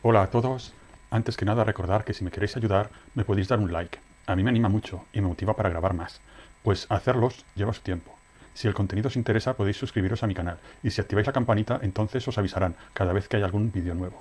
Hola a todos. Antes que nada recordar que si me queréis ayudar me podéis dar un like. A mí me anima mucho y me motiva para grabar más, pues hacerlos lleva su tiempo. Si el contenido os interesa podéis suscribiros a mi canal y si activáis la campanita entonces os avisarán cada vez que haya algún vídeo nuevo.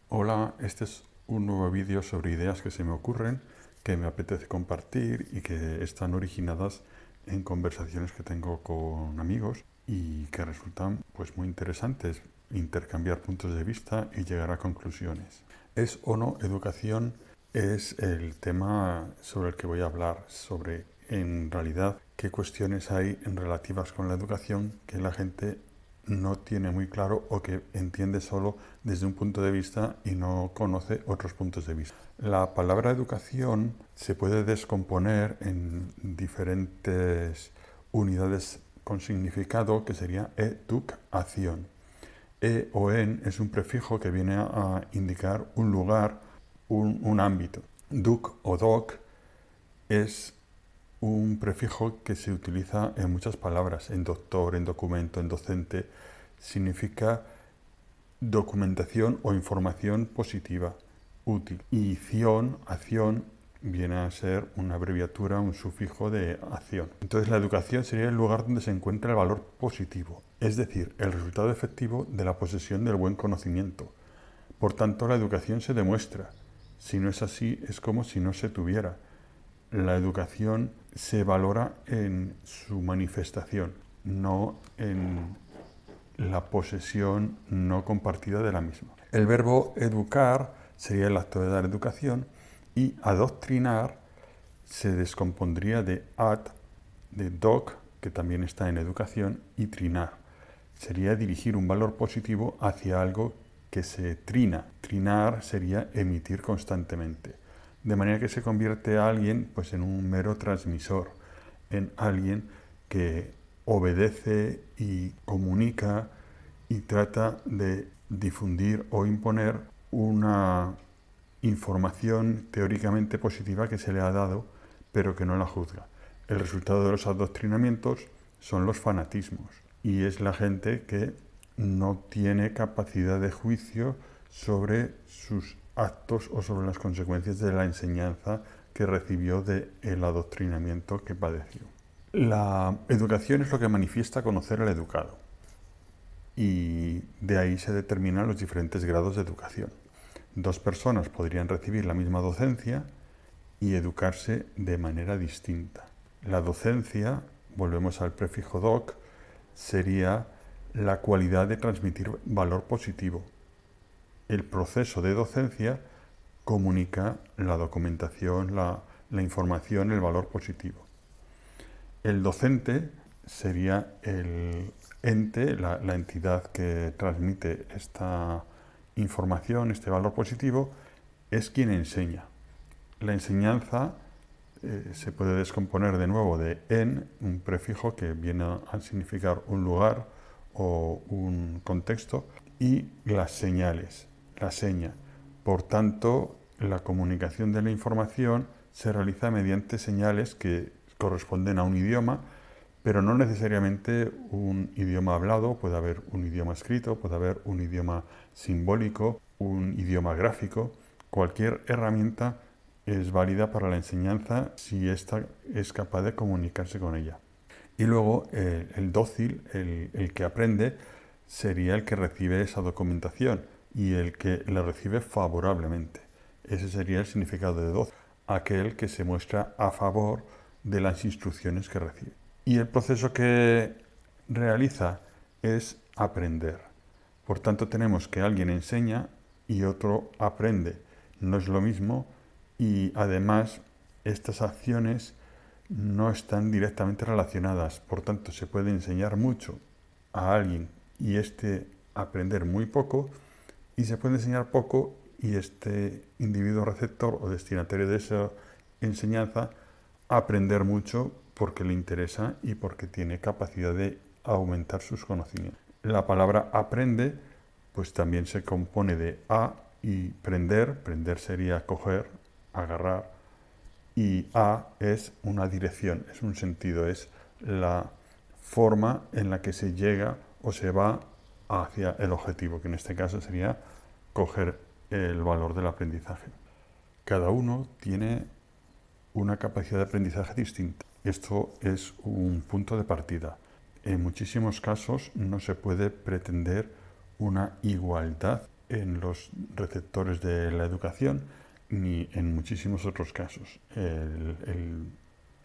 Hola, este es un nuevo vídeo sobre ideas que se me ocurren, que me apetece compartir y que están originadas en conversaciones que tengo con amigos y que resultan pues muy interesantes, intercambiar puntos de vista y llegar a conclusiones. ¿Es o no educación? Es el tema sobre el que voy a hablar, sobre en realidad qué cuestiones hay en relativas con la educación que la gente no tiene muy claro o que entiende solo desde un punto de vista y no conoce otros puntos de vista. La palabra educación se puede descomponer en diferentes unidades con significado que sería educación. E o en es un prefijo que viene a indicar un lugar, un ámbito. Duc o doc es un prefijo que se utiliza en muchas palabras, en doctor, en documento, en docente. Significa documentación o información positiva, útil. Y acción, viene a ser una abreviatura, un sufijo de acción. Entonces la educación sería el lugar donde se encuentra el valor positivo, es decir, el resultado efectivo de la posesión del buen conocimiento. Por tanto, la educación se demuestra. Si no es así, es como si no se tuviera. La educación se valora en su manifestación, no en la posesión no compartida de la misma. El verbo educar sería el acto de dar educación y adoctrinar se descompondría de ad, de doc, que también está en educación, y trinar. Sería dirigir un valor positivo hacia algo que se trina. Trinar sería emitir constantemente. De manera que se convierte a alguien pues, en un mero transmisor, en alguien que obedece y comunica y trata de difundir o imponer una información teóricamente positiva que se le ha dado, pero que no la juzga. El resultado de los adoctrinamientos son los fanatismos y es la gente que no tiene capacidad de juicio sobre sus actos o sobre las consecuencias de la enseñanza que recibió del adoctrinamiento que padeció. La educación es lo que manifiesta conocer al educado y de ahí se determinan los diferentes grados de educación. Dos personas podrían recibir la misma docencia y educarse de manera distinta. La docencia, volvemos al prefijo doc, sería la cualidad de transmitir valor positivo. El proceso de docencia comunica la documentación, la información, el valor positivo. El docente sería el ente, la entidad que transmite esta información, este valor positivo, es quien enseña. La enseñanza se puede descomponer de nuevo de en, un prefijo que viene a significar un lugar o un contexto, y las señales, la seña. Por tanto, la comunicación de la información se realiza mediante señales que corresponden a un idioma, pero no necesariamente un idioma hablado, puede haber un idioma escrito, puede haber un idioma simbólico, un idioma gráfico. Cualquier herramienta es válida para la enseñanza si ésta es capaz de comunicarse con ella. Y luego el dócil, el que aprende, sería el que recibe esa documentación y el que la recibe favorablemente. Ese sería el significado de dócil, aquel que se muestra a favor de las instrucciones que recibe. Y el proceso que realiza es aprender. Por tanto, tenemos que alguien enseña y otro aprende. No es lo mismo y además estas acciones no están directamente relacionadas. Por tanto, se puede enseñar mucho a alguien y este aprender muy poco, y se puede enseñar poco y este individuo receptor o destinatario de esa enseñanza aprender mucho porque le interesa y porque tiene capacidad de aumentar sus conocimientos. La palabra aprende pues también se compone de a y prender. Prender sería coger, agarrar, y a es una dirección, es un sentido, es la forma en la que se llega o se va hacia el objetivo, que en este caso sería coger el valor del aprendizaje. Cada uno tiene una capacidad de aprendizaje distinta. Esto es un punto de partida. En muchísimos casos no se puede pretender una igualdad en los receptores de la educación, ni en muchísimos otros casos. El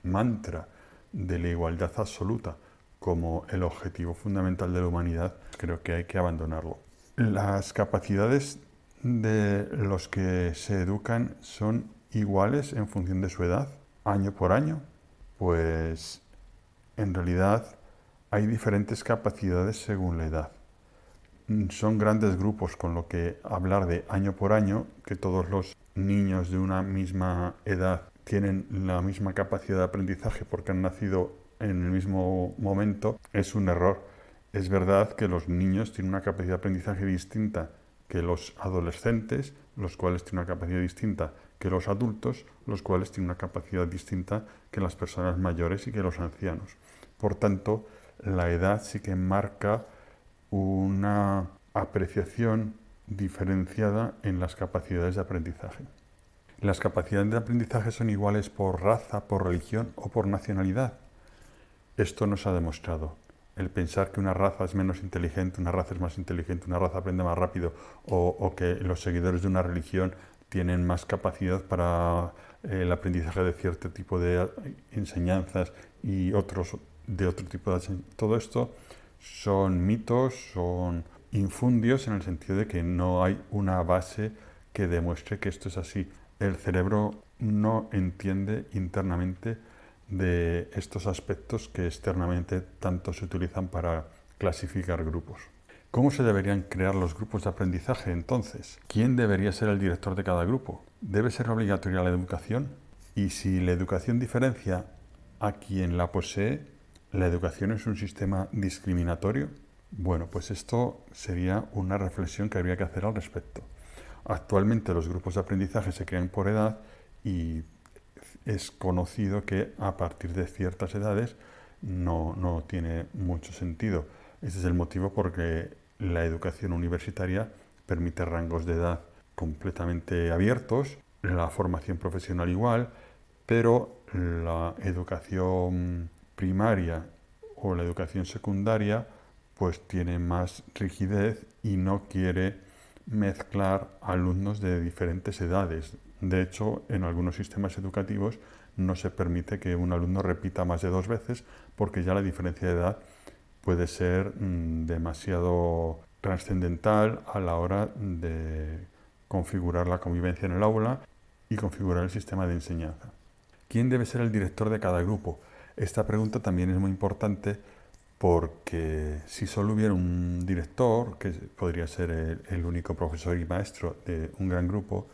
mantra de la igualdad absoluta como el objetivo fundamental de la humanidad, creo que hay que abandonarlo. Las capacidades de los que se educan son iguales en función de su edad, año por año. Pues en realidad hay diferentes capacidades según la edad. Son grandes grupos, con lo que hablar de año por año, que todos los niños de una misma edad tienen la misma capacidad de aprendizaje porque han nacido en el mismo momento, es un error. Es verdad que los niños tienen una capacidad de aprendizaje distinta que los adolescentes, los cuales tienen una capacidad distinta que los adultos, los cuales tienen una capacidad distinta que las personas mayores y que los ancianos. Por tanto, la edad sí que marca una apreciación diferenciada en las capacidades de aprendizaje. Las capacidades de aprendizaje son iguales por raza, por religión o por nacionalidad. Esto no se ha demostrado. El pensar que una raza es menos inteligente, una raza es más inteligente, una raza aprende más rápido, o que los seguidores de una religión tienen más capacidad para el aprendizaje de cierto tipo de enseñanzas y otros de otro tipo de enseñanzas. Todo esto son mitos, son infundios en el sentido de que no hay una base que demuestre que esto es así. El cerebro no entiende internamente de estos aspectos que externamente tanto se utilizan para clasificar grupos. ¿Cómo se deberían crear los grupos de aprendizaje entonces? ¿Quién debería ser el director de cada grupo? ¿Debe ser obligatoria la educación? Y si la educación diferencia a quien la posee, ¿la educación es un sistema discriminatorio? Bueno, pues esto sería una reflexión que habría que hacer al respecto. Actualmente los grupos de aprendizaje se crean por edad y es conocido que a partir de ciertas edades no tiene mucho sentido. Ese es el motivo porque la educación universitaria permite rangos de edad completamente abiertos, la formación profesional igual, pero la educación primaria o la educación secundaria pues tiene más rigidez y no quiere mezclar alumnos de diferentes edades. De hecho, en algunos sistemas educativos no se permite que un alumno repita más de 2 veces porque ya la diferencia de edad puede ser demasiado trascendental a la hora de configurar la convivencia en el aula y configurar el sistema de enseñanza. ¿Quién debe ser el director de cada grupo? Esta pregunta también es muy importante porque si solo hubiera un director, que podría ser el único profesor y maestro de un gran grupo,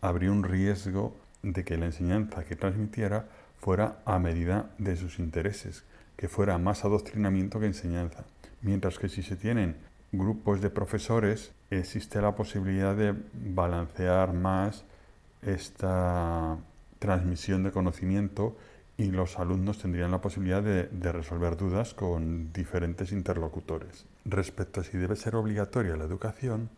habría un riesgo de que la enseñanza que transmitiera fuera a medida de sus intereses, que fuera más adoctrinamiento que enseñanza. Mientras que si se tienen grupos de profesores, existe la posibilidad de balancear más esta transmisión de conocimiento y los alumnos tendrían la posibilidad de resolver dudas con diferentes interlocutores. Respecto a si debe ser obligatoria la educación,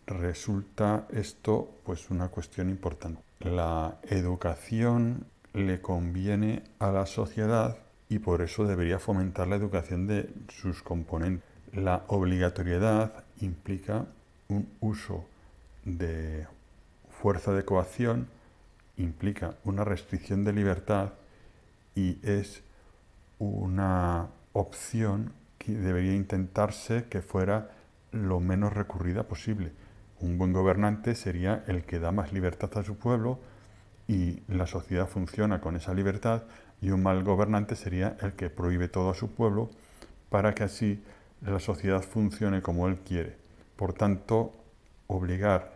resulta esto pues una cuestión importante. La educación le conviene a la sociedad y por eso debería fomentar la educación de sus componentes. La obligatoriedad implica un uso de fuerza de coacción, implica una restricción de libertad y es una opción que debería intentarse que fuera lo menos recurrida posible. Un buen gobernante sería el que da más libertad a su pueblo y la sociedad funciona con esa libertad, y un mal gobernante sería el que prohíbe todo a su pueblo para que así la sociedad funcione como él quiere. Por tanto, obligar,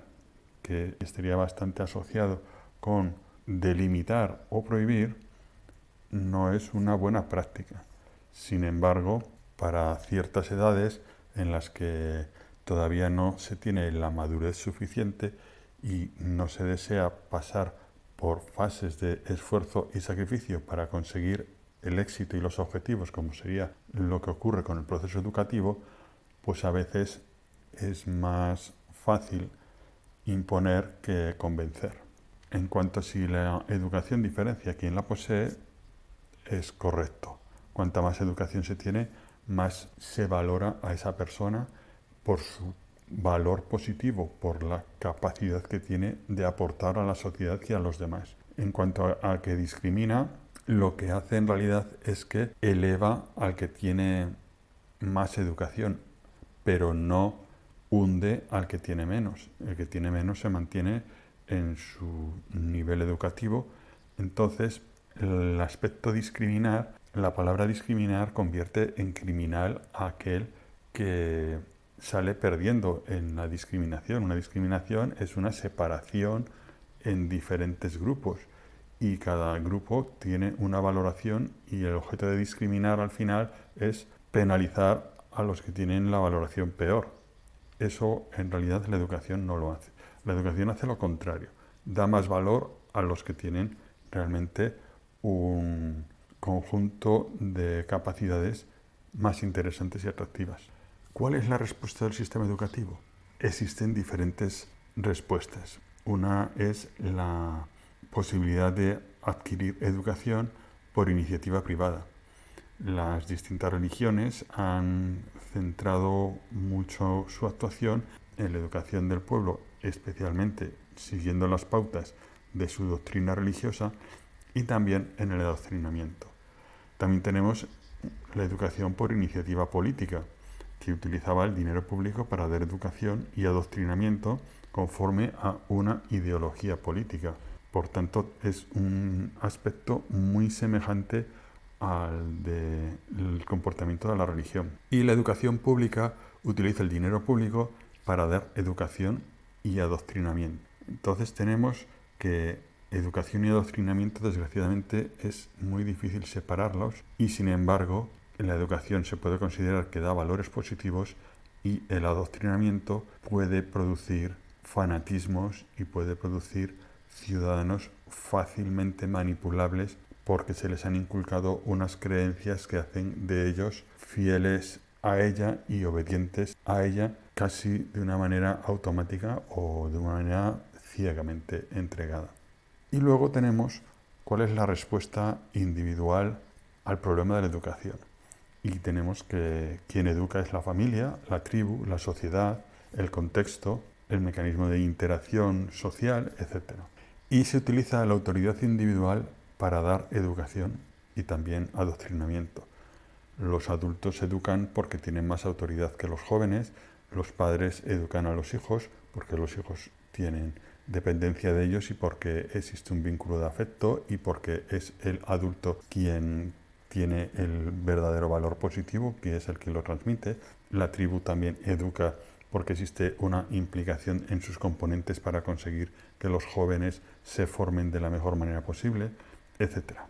que estaría bastante asociado con delimitar o prohibir, no es una buena práctica. Sin embargo, para ciertas edades en las que todavía no se tiene la madurez suficiente y no se desea pasar por fases de esfuerzo y sacrificio para conseguir el éxito y los objetivos, como sería lo que ocurre con el proceso educativo, pues a veces es más fácil imponer que convencer. En cuanto a si la educación diferencia a quien la posee, es correcto. Cuanta más educación se tiene, más se valora a esa persona por su valor positivo, por la capacidad que tiene de aportar a la sociedad y a los demás. En cuanto a que discrimina, lo que hace en realidad es que eleva al que tiene más educación, pero no hunde al que tiene menos. El que tiene menos se mantiene en su nivel educativo. Entonces, el aspecto discriminar, la palabra discriminar convierte en criminal a aquel que sale perdiendo en la discriminación. Una discriminación es una separación en diferentes grupos y cada grupo tiene una valoración y el objeto de discriminar al final es penalizar a los que tienen la valoración peor. Eso en realidad la educación no lo hace. La educación hace lo contrario, da más valor a los que tienen realmente un conjunto de capacidades más interesantes y atractivas. ¿Cuál es la respuesta del sistema educativo? Existen diferentes respuestas. Una es la posibilidad de adquirir educación por iniciativa privada. Las distintas religiones han centrado mucho su actuación en la educación del pueblo, especialmente siguiendo las pautas de su doctrina religiosa y también en el adoctrinamiento. También tenemos la educación por iniciativa política, que utilizaba el dinero público para dar educación y adoctrinamiento conforme a una ideología política. Por tanto, es un aspecto muy semejante al del comportamiento de la religión. Y la educación pública utiliza el dinero público para dar educación y adoctrinamiento. Entonces tenemos que educación y adoctrinamiento, desgraciadamente, es muy difícil separarlos y, sin embargo, la educación se puede considerar que da valores positivos y el adoctrinamiento puede producir fanatismos y puede producir ciudadanos fácilmente manipulables porque se les han inculcado unas creencias que hacen de ellos fieles a ella y obedientes a ella casi de una manera automática o de una manera ciegamente entregada. Y luego tenemos cuál es la respuesta individual al problema de la educación. Y tenemos que quien educa es la familia, la tribu, la sociedad, el contexto, el mecanismo de interacción social, etc. Y se utiliza la autoridad individual para dar educación y también adoctrinamiento. Los adultos educan porque tienen más autoridad que los jóvenes, los padres educan a los hijos porque los hijos tienen dependencia de ellos y porque existe un vínculo de afecto y porque es el adulto quien tiene el verdadero valor positivo, que es el que lo transmite. La tribu también educa porque existe una implicación en sus componentes para conseguir que los jóvenes se formen de la mejor manera posible, etc.